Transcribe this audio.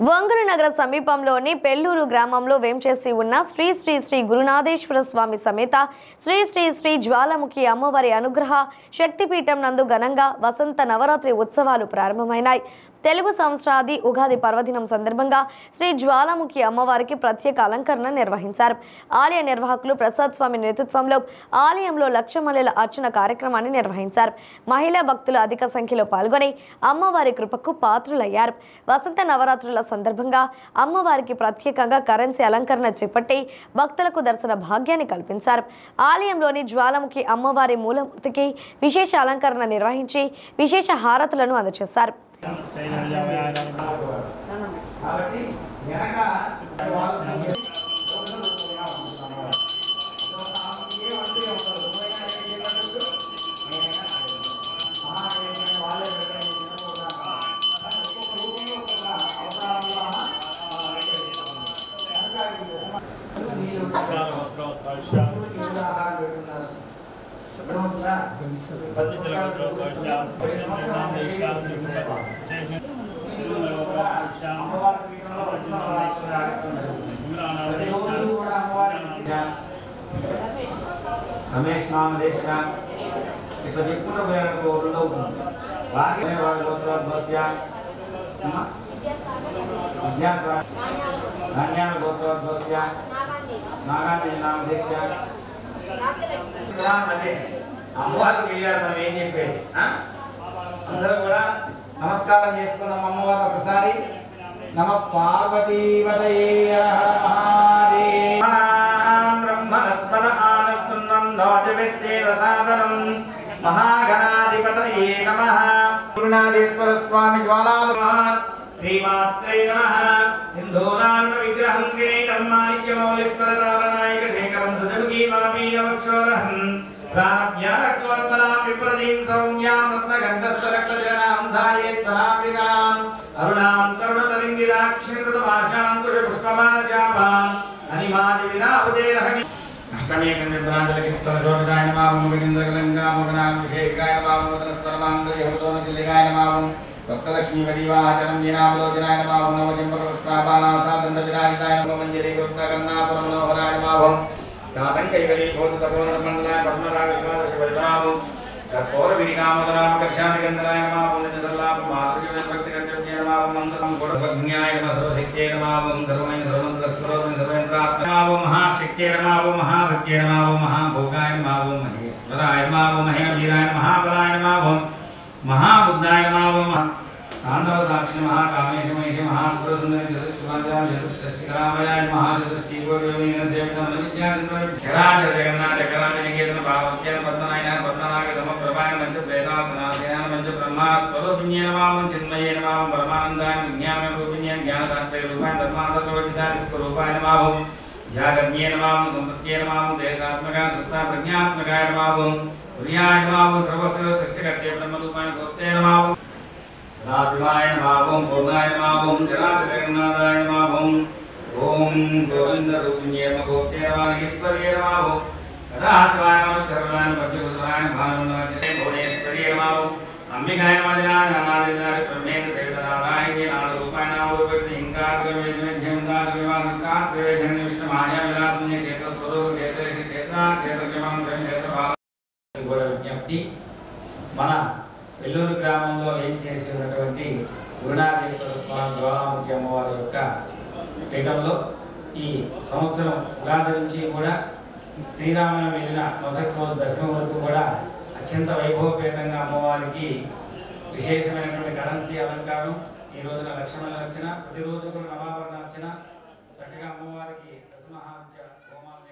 వంగర నగర సమీపంలోని పెళ్లూరు గ్రామంలో వేంచేసి ఉన్న శ్రీ శ్రీ శ్రీ గురునాథేశ్వర స్వామి సమేత శ్రీ శ్రీ శ్రీ జ్వాలాముఖి అమ్మవారి అనుగ్రహ శక్తిపీఠం నందు ఘనంగా వసంత నవరాత్రి ఉత్సవాలు ప్రారంభమైనాయి. తెలుగు సంవత్సరాది ఉగాది పర్వదినం సందర్భంగా శ్రీ జ్వాలాముఖి అమ్మవారికి ప్రత్యేక అలంకరణ నిర్వహించారు. ఆలయ నిర్వాహకులు ప్రసాద్ స్వామి నేతృత్వంలో ఆలయంలో లక్షమల్లెల అర్చన కార్యక్రమాన్ని నిర్వహించారు. మహిళా భక్తులు అధిక సంఖ్యలో పాల్గొని అమ్మవారి కృపకు పాత్రులయ్యారు. వసంత నవరాత్రుల సందర్భంగా అమ్మవారికి ప్రత్యేకంగా కరెన్సీ అలంకరణ చేపట్టి భక్తులకు దర్శన భాగ్యాన్ని కల్పించారు. ఆలయంలోని జ్వాలాముఖి అమ్మవారి మూలమూర్తికి విశేష అలంకరణ నిర్వహించి విశేష హారతులను అందజేశారు. रमेश नाम देश इतना जितना बेर को लोग बाकी में वाले लोग तो बसिया विद्यासा धन्यवाद लोग तो बसिया नागानी नाम देश नाम अदे అమ్మవారు తెలియాలి మనం ఏం చెప్పేది అందరూ కూడా నమస్కారం చేసుకున్నాం అమ్మవారు ఒకసారి నమ పార్వతీవతయే హర మహాదేవ బ్రహ్మణస్పద ఆనస్సున్నం నోజవిస్సేవ సాదరం మహాగణాధిపతయే నమః గురునాథేశ్వర స్వామి జ్వాలాముఖి శ్రీమాత్రే నమః హిందూనామ విగ్రహం వినేతం మాణిక్యమౌళీశ్వర నారాయణ శేఖరం సజముఖీ మామీయవక్షోరహం प्राप्यारक्तवत्पदां विप्रदीं सौम्यां रत्नगन्धस्तरक्तजनां धायेत्तनाम्बिकाम् अरुणां करुणतरिङ्गिराक्षीं मृदुभाषां कुशपुष्पमानचापाम् अनिमादिविनावदेरहमि अष्टमे कन्यप्राञ्जलिस्तरशोभिताय नमः मुखिन्द्रकलङ्कामगनाभिषेकाय नमः नूतनस्तरमाङ्गयहुतोमतिलिकाय नमः भक्तलक्ष्मीवरीवाचनं वीणावलोचनाय नमः नवजम्बकपुष्पापानासादण्डविराजिताय नमः मञ्जरीकृत्नकर्णापुरमनोहराय नमः कादंकैवली भूततपोनमण्डलाय पद्मरागस्वादशवरितामो कर्पूरवीणामोदरामकर्षामिगन्धराय नमः पुण्यजलापमार्जनभक्तिकर्तव्ये नमः मन्त्रसंकोटभज्ञाय नमः सर्वशक्त्यै नमः सर्वमय सर्वमन्त्रस्वरूपिणे सर्वेन्द्रात्मनाय महाशक्त्यै नमः महाभक्त्यै नमः महाभोगाय नमः महेश्वराय नमः महेवीराय महाबलाय नमः महाबुद्धाय नमः तांडव साक्षी महाकामेश महेश महापुरुषुंदरी जगदीश्वराय जगदीश्वराय महाजगदीश्वरीवेन सेवकं विद्याचंद्र शराज जगन्नाथ जगन्नाथ निकेतन भावक्यन पद्मनायन पद्मनाग समप्रभाय मंच प्रेतासनासयान मंच ब्रह्मा स्वरूपिण्ये नमः चिन्मये नमः परमानंदाय विज्ञान रूपिण्ये ज्ञानदात्रे रूपाय धर्मासर्वचिताय स्वरूपाय नमः जागन्ये नमः संपत्ये नमः देशात्मकाय सत्ता प्रज्ञात्मकाय नमः प्रियाय नमः सर्वस्य सृष्टिकर्ते ब्रह्मरूपाय गोप्ते नमः शिवाय नमः पूर्णाय नमः जगन्नाथाय नमः ओम गोविंद रूपिण्ये नमः गोप्ते नमः ईश्वर्ये नमः शिवाय नमः चरणाय भक्तिपुत्राय भानुनाथये भुवनेश्वर्ये नमः अंबिकाय नमः नारायणाय ब्रह्मेण सेवितनारायणे नामरूपाय नमः विष्णुमाया विलासने क्षेत्र स्वरूप विज्ञप्ति मन పెళ్లూరు గ్రామంలో ఏం చేసినటువంటి గురునాథేశ్వర స్వామి జ్వాలాముఖి అమ్మవారి యొక్క పీఠంలో ఈ సంవత్సరం ఉగాది నుంచి కూడా శ్రీరామనవమి వెళ్ళిన మొదటి రోజు దశమి వరకు కూడా అత్యంత వైభవపేతంగా అమ్మవారికి విశేషమైనటువంటి కరెన్సీ అలంకారం ఈ రోజున లక్ష్మణ అర్చన ప్రతిరోజు కూడా నవావరణ అర్చన చక్కగా అమ్మవారికి దశమహార్చ హోమాలు